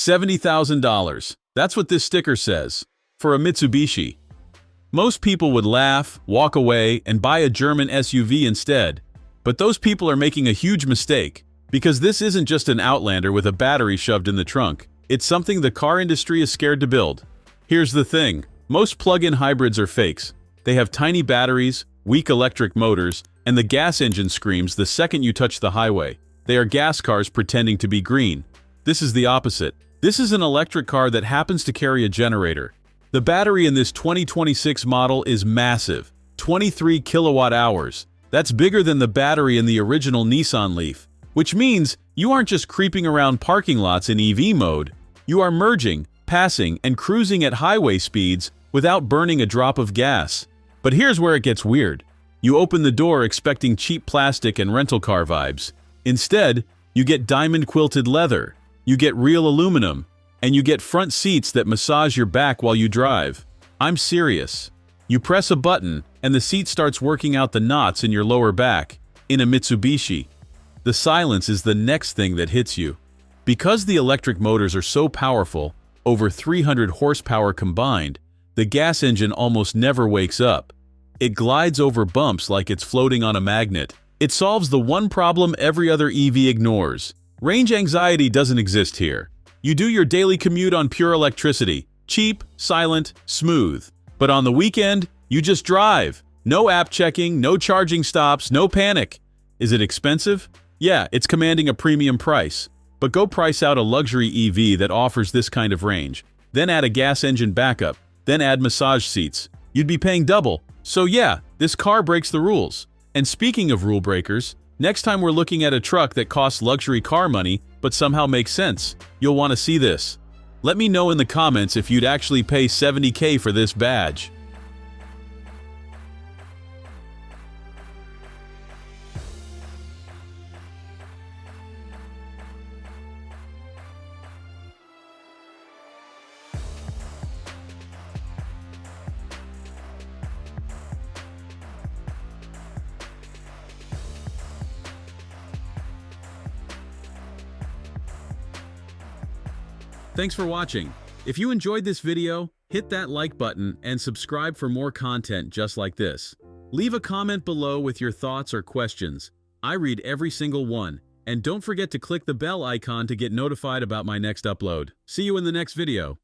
$70,000. That's what this sticker says. For a Mitsubishi. Most people would laugh, walk away, and buy a German SUV instead. But those people are making a huge mistake, because this isn't just an Outlander with a battery shoved in the trunk. It's something the car industry is scared to build. Here's the thing. Most plug-in hybrids are fakes. They have tiny batteries, weak electric motors, and the gas engine screams the second you touch the highway. They are gas cars pretending to be green. This is the opposite. This is an electric car that happens to carry a generator. The battery in this 2026 model is massive, 23 kilowatt hours. That's bigger than the battery in the original Nissan Leaf, which means you aren't just creeping around parking lots in EV mode. You are merging, passing, and cruising at highway speeds without burning a drop of gas. But here's where it gets weird. You open the door expecting cheap plastic and rental car vibes. Instead, you get diamond-quilted leather, you get real aluminum, and you get front seats that massage your back while you drive. I'm serious. You press a button, and the seat starts working out the knots in your lower back. In a Mitsubishi, the silence is the next thing that hits you. Because the electric motors are so powerful, over 300 horsepower combined, the gas engine almost never wakes up. It glides over bumps like it's floating on a magnet. It solves the one problem every other EV ignores. Range anxiety doesn't exist here. You do your daily commute on pure electricity, cheap, silent, smooth. But on the weekend, you just drive. No app checking, no charging stops, no panic. Is it expensive? Yeah, it's commanding a premium price. But go price out a luxury EV that offers this kind of range. Then add a gas engine backup. Then add massage seats. You'd be paying double. So yeah, this car breaks the rules. And speaking of rule breakers, next time we're looking at a truck that costs luxury car money but somehow makes sense, you'll want to see this. Let me know in the comments if you'd actually pay $70K for this badge. Thanks for watching. If you enjoyed this video, hit that like button and subscribe for more content just like this. Leave a comment below with your thoughts or questions. I read every single one. And don't forget to click the bell icon to get notified about my next upload. See you in the next video.